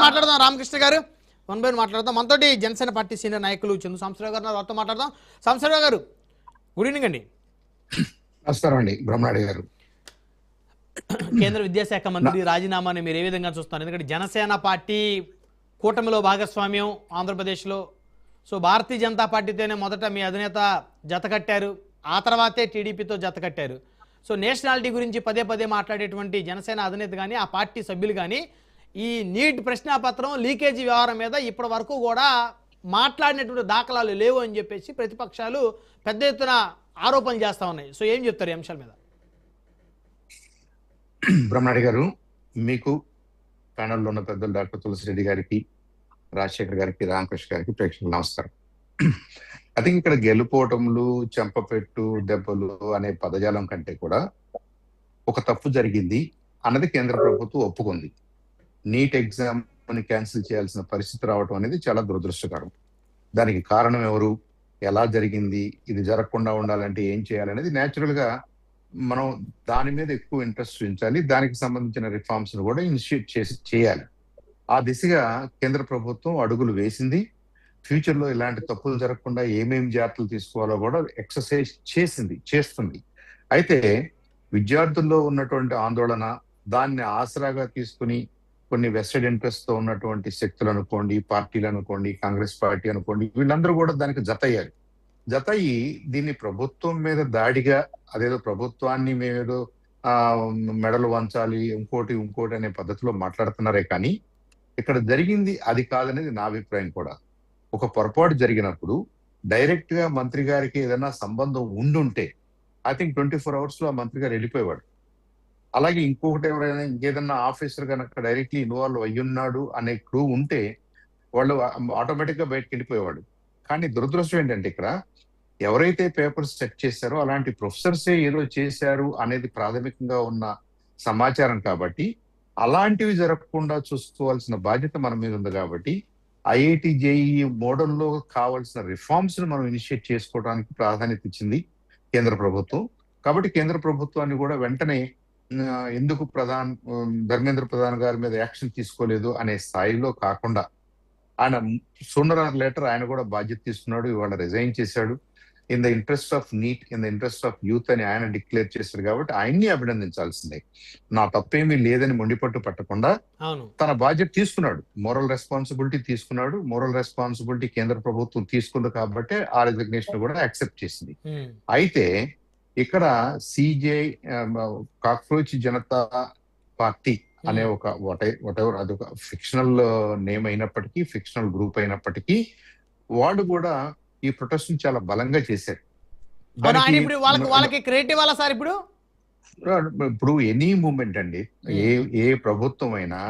మాట్లాడదాం రామకృష్ణ గారు, one by మాట్లాడదాం. మనతోటి జనసేన పార్టీ సీనియర్ నాయకులు చందు సాంబశివరావు గారు వారితో మాట్లాడదాం. సాంబశివరావు గారు, గుడ్ ఈవినింగ్ అండి. నమస్కారం అండి బ్రహ్మనాయుడు గారు. కేంద్ర విద్యాశాఖ మంత్రి రాజీనామాని మీరు ఏ విధంగా చూస్తున్నారు? ఎందుకంటే జనసేన పార్టీ కూటమిలో భాగస్వామ్యం ఆంధ్రప్రదేశ్లో. సో భారతీయ జనతా పార్టీతోనే మొదట మీ అధినేత జత కట్టారు, ఆ తర్వాతే టీడీపీతో జత కట్టారు. సో నేషనాలిటీ గురించి పదే పదే మాట్లాడేటువంటి జనసేన అధినేత కానీ ఆ పార్టీ సభ్యులు కానీ ఈ నీట్ ప్రశ్నాపత్రం లీకేజీ వ్యవహారం మీద ఇప్పటి వరకు కూడా మాట్లాడినటువంటి దాఖలాలు లేవు అని చెప్పేసి ప్రతిపక్షాలు పెద్ద ఎత్తున ఆరోపణలు చేస్తూ ఉన్నాయి. సో ఏం చెప్తారు ఈ అంశాల మీద? బ్రహ్మనాయుడు గారు, మీకు ప్యానల్లో ఉన్న పెద్దలు డాక్టర్ తులసిరెడ్డి గారికి, రాజశేఖర్ గారికి, రామకృష్ణ గారికి, ప్రేక్షకులు నమస్కారం. ఐ థింక్ ఇక్కడ గెలుపోవటములు, చెంపపెట్టు దెబ్బలు అనే పదజాలం కంటే కూడా ఒక తప్పు జరిగింది అన్నది కేంద్ర ప్రభుత్వం ఒప్పుకుంది. నీట్ ఎగ్జామ్ క్యాన్సిల్ చేయాల్సిన పరిస్థితి రావటం అనేది చాలా దురదృష్టకరం. దానికి కారణం ఎవరు, ఎలా జరిగింది, ఇది జరగకుండా ఉండాలంటే ఏం చేయాలనేది న్యాచురల్ గా మనం దాని మీద ఎక్కువ ఇంట్రెస్ట్ చూపించాలి. దానికి సంబంధించిన రిఫార్మ్స్ కూడా ఇనిషియేట్ చేయాలి. ఆ దిశగా కేంద్ర ప్రభుత్వం అడుగులు వేసింది. ఫ్యూచర్ లో ఇలాంటి తప్పులు జరగకుండా ఏమేమి జాగ్రత్తలు తీసుకోవాలో కూడా ఎక్సర్సైజ్ చేస్తుంది. అయితే విద్యార్థుల్లో ఉన్నటువంటి ఆందోళన, దాన్ని ఆసరాగా తీసుకుని కొన్ని వెస్టెడ్ ఇంట్రెస్ట్ తో ఉన్నటువంటి శక్తులు అనుకోండి, పార్టీలు అనుకోండి, కాంగ్రెస్ పార్టీ అనుకోండి, వీళ్ళందరూ కూడా దానికి జతయ్యి దీన్ని ప్రభుత్వం మీద దాడిగా, అదేదో ప్రభుత్వాన్ని మేమేదో మెడలు వంచాలి, ఇంకోటి అనే పద్ధతిలో మాట్లాడుతున్నారే కానీ ఇక్కడ జరిగింది అది కాదనేది నా అభిప్రాయం కూడా. ఒక పొరపాటు జరిగినప్పుడు డైరెక్ట్ గా మంత్రి గారికి ఏదైనా సంబంధం ఉండుంటే ఐ థింక్ 24 hours లో ఆ మంత్రి గారు వెళ్ళిపోయేవాడు. అలాగే ఇంకొకటి ఎవరైనా ఇంకేదన్నా ఆఫీసర్ కనుక డైరెక్ట్లీ ఇన్వాల్వ్ అయ్యున్నాడు అనే క్లూ ఉంటే వాళ్ళు ఆటోమేటిక్ గా బయటకు వెళ్ళిపోయేవాడు. కానీ దురదృష్టం ఏంటంటే ఇక్కడ ఎవరైతే పేపర్స్ చెక్ చేశారో అలాంటి ప్రొఫెసర్సే ఏదో చేశారు అనేది ప్రాథమికంగా ఉన్న సమాచారం కాబట్టి అలాంటివి జరగకుండా చూసుకోవాల్సిన బాధ్యత మన మీద ఉంది. కాబట్టి ఐఐటి జేఈఈ మోడల్లో కావాల్సిన రిఫార్మ్స్ ను మనం ఇనిషియేట్ చేసుకోవడానికి ప్రాధాన్యత ఇచ్చింది కేంద్ర ప్రభుత్వం. కాబట్టి కేంద్ర ప్రభుత్వాన్ని కూడా వెంటనే ఎందుకు ధర్మేంద్ర ప్రధాన్ గారి మీద యాక్షన్ తీసుకోలేదు అనే స్థాయిలో కాకుండా ఆయన సూనర్ ఆర్ లేటర్ ఆయన కూడా బాధ్యత తీసుకున్నాడు. ఇవాళ రిజైన్ చేశాడు. In the interest of NEET, in the interest of youth అని ఆయన డిక్లేర్ చేశారు. కాబట్టి ఆయన్ని అభినందించాల్సిందే. నా తప్పేమీ లేదని మొండిపట్టు పట్టకుండా తన బాధ్యత తీసుకున్నాడు, మోరల్ రెస్పాన్సిబిలిటీ తీసుకున్నాడు. మోరల్ రెస్పాన్సిబిలిటీ కేంద్ర ప్రభుత్వం తీసుకుంది కాబట్టి ఆ రిజిగ్నేషన్ కూడా యాక్సెప్ట్ చేసింది. అయితే ఇక్కడ సిజేఐ కాక్రోచ్ జనతా పార్టీ అనే ఒక వాటెవర్ అదొక ఫిక్షనల్ నేమ్ అయినప్పటికీ, ఫిక్షనల్ గ్రూప్ అయినప్పటికీ వాళ్ళు కూడా ఈ ప్రొటెస్ట్ చాలా బలంగా చేశారు. ఇప్పుడు ఎనీ మూమెంట్ అండి, ఏ ప్రభుత్వం అయినా,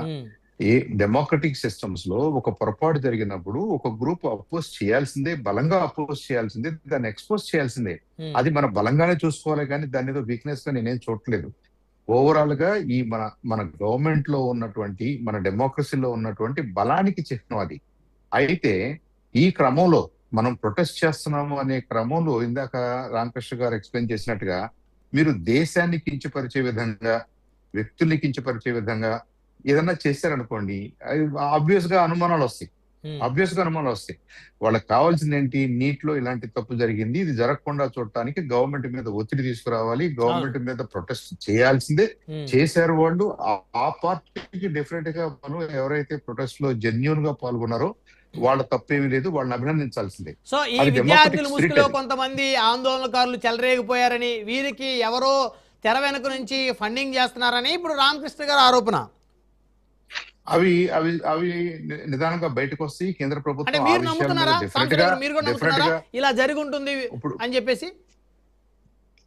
ఏ డెమోక్రటిక్ సిస్టమ్స్ లో ఒక పొరపాటు జరిగినప్పుడు ఒక గ్రూప్ అపోజ్ చేయాల్సిందే, బలంగా అపోజ్ చేయాల్సిందే, దాన్ని ఎక్స్పోజ్ చేయాల్సిందే. అది మన బలంగానే చూసుకోవాలి కానీ దాని ఏదో వీక్నెస్ గా నేనేం చూడట్లేదు. ఓవరాల్ గా ఈ మన గవర్నమెంట్ లో ఉన్నటువంటి, మన డెమోక్రసీలో ఉన్నటువంటి బలానికి చిహ్నం అది. అయితే ఈ క్రమంలో మనం ప్రొటెస్ట్ చేస్తున్నాము అనే క్రమంలో ఇందాక రామకృష్ణ గారు ఎక్స్ప్లెయిన్ చేసినట్టుగా మీరు దేశాన్ని కించపరిచే విధంగా, వ్యక్తుల్ని కించపరిచే విధంగా ఏదన్నా చేశారనుకోండి, ఆబ్వియస్ గా అనుమానాలు వస్తాయి. వాళ్ళకి కావాల్సింది ఏంటి? నీట్ లో ఇలాంటి తప్పు జరిగింది, ఇది జరగకుండా చూడటానికి గవర్నమెంట్ మీద ఒత్తిడి తీసుకురావాలి, గవర్నమెంట్ మీద ప్రొటెస్ట్ చేయాల్సిందే. చేశారు వాళ్ళు. ఆ పార్టీకి డెఫినెట్ గా మనం ఎవరైతే ప్రొటెస్ట్ లో జెన్యూన్ గా పాల్గొన్నారో వాళ్ళ తప్పేమీ లేదు, వాళ్ళని అభినందించాల్సిందే. సో ఈ విద్యార్థుల ముసుగులో కొంతమంది ఆందోళనకారులు చెలరేగిపోయారని, వీరికి ఎవరో తెర వెనుక నుంచి ఫండింగ్ చేస్తున్నారని ఇప్పుడు రామకృష్ణ గారు ఆరోపణ. అవి అవి అవి నిదానంగా బయటకు వస్తాయి. కేంద్ర ప్రభుత్వం ఇలా జరిగి ఉంటుంది అని చెప్పేసి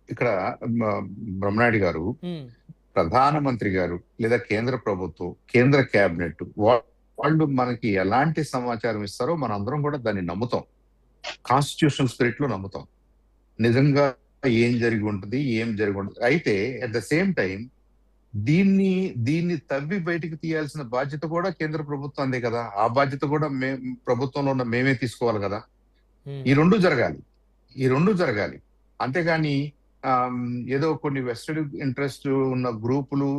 ఇక్కడ బ్రహ్మనాయుడు గారు, ప్రధానమంత్రి గారు లేదా కేంద్ర ప్రభుత్వం, కేంద్ర కేబినెట్ వాళ్ళు మనకి ఎలాంటి సమాచారం ఇస్తారో మన అందరం కూడా దాన్ని నమ్ముతాం. కాన్స్టిట్యూషనల్ స్పిరిట్ లో నమ్ముతాం. నిజంగా ఏం జరిగి ఉంటుంది, ఏం జరిగి ఉంటుంది. అయితే అట్ ద సేమ్ టైం దీన్ని తవ్వి బయటికి తీయాల్సిన బాధ్యత కూడా కేంద్ర ప్రభుత్వందే కదా. ఆ బాధ్యత కూడా ప్రభుత్వంలో ఉన్న మేమే తీసుకోవాలి కదా. ఈ రెండు జరగాలి. అంతేగాని ఏదో కొన్ని వెస్టెడ్ ఇంట్రెస్ట్ ఉన్న గ్రూపులు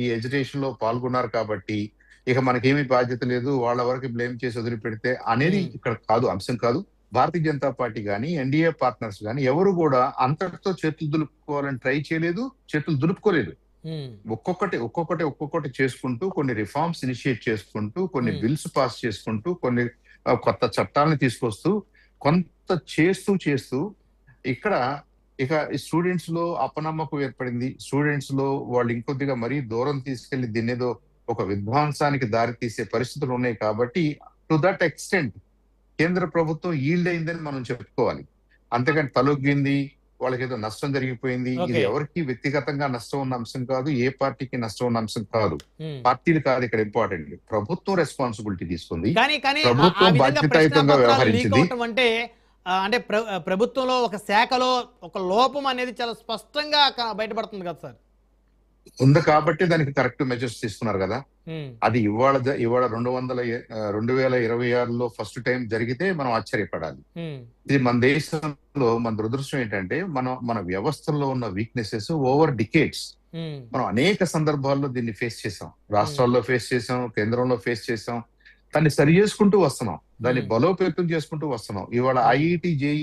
ఈ ఎడ్యుకేషన్ లో పాల్గొన్నారు కాబట్టి ఇక మనకేమీ బాధ్యత లేదు, వాళ్ళ వరకు బ్లేమ్ చేసి వదిలిపెడితే అనేది ఇక్కడ కాదు, అంశం కాదు. భారతీయ జనతా పార్టీ కానీ ఎన్డీఏ పార్ట్నర్స్ కానీ ఎవరు కూడా అంతటితో చేతులు దులుపుకోవాలని ట్రై చేయలేదు, చేతులు దులుపుకోలేదు. ఒక్కొక్కటి చేసుకుంటూ, కొన్ని రిఫార్మ్స్ ఇనిషియేట్ చేసుకుంటూ, కొన్ని బిల్స్ పాస్ చేసుకుంటూ, కొన్ని కొత్త చట్టాలను తీసుకొస్తూ, కొంత చేస్తూ ఇక్కడ ఇక స్టూడెంట్స్ లో అపనమ్మకం ఏర్పడింది. స్టూడెంట్స్ లో వాళ్ళు ఇంకొద్దిగా మరీ దూరం తీసుకెళ్లి దీన్నేదో ఒక విధ్వంసానికి దారి తీసే పరిస్థితులు ఉన్నాయి. కాబట్టి టు దట్ ఎక్స్టెంట్ కేంద్ర ప్రభుత్వం ఈల్డ్ అయిందని మనం చెప్పుకోవాలి. అంతేకాని తలొగ్గింది, వాళ్ళకి ఏదో నష్టం జరిగిపోయింది, ఇది ఎవరికి వ్యక్తిగతంగా నష్టం ఉన్న అంశం కాదు, ఏ పార్టీకి నష్టం ఉన్న అంశం కాదు. పార్టీలు కాదు ఇక్కడ ఇంపార్టెంట్, ప్రభుత్వం రెస్పాన్సిబిలిటీ తీసుకుంది, ప్రభుత్వం బాధ్యతాయుతంగా వ్యవహరించింది. అంటే ప్రభుత్వంలో ఒక శాఖలో ఒక లోపం అనేది చాలా స్పష్టంగా బయటపడుతుంది కదా సార్. ఉంది కాబట్టి దానికి కరెక్ట్ మెజర్స్ తీసుకున్నారు కదా. అది ఇవాళ 2026లో ఫస్ట్ టైం జరిగితే మనం ఆశ్చర్యపడాలి. ఇది మన దేశంలో మన దురదృష్టం ఏంటంటే మన వ్యవస్థల్లో ఉన్న వీక్నెసెస్ ఓవర్ డికేట్స్ మనం అనేక సందర్భాల్లో దీన్ని ఫేస్ చేసాం. రాష్ట్రాల్లో ఫేస్ చేసాం, కేంద్రంలో ఫేస్ చేసాం. దాన్ని సరి చేసుకుంటూ వస్తున్నాం, దాన్ని బలోపేతం చేసుకుంటూ వస్తున్నాం. ఇవాళ ఐఐటి, జేఈ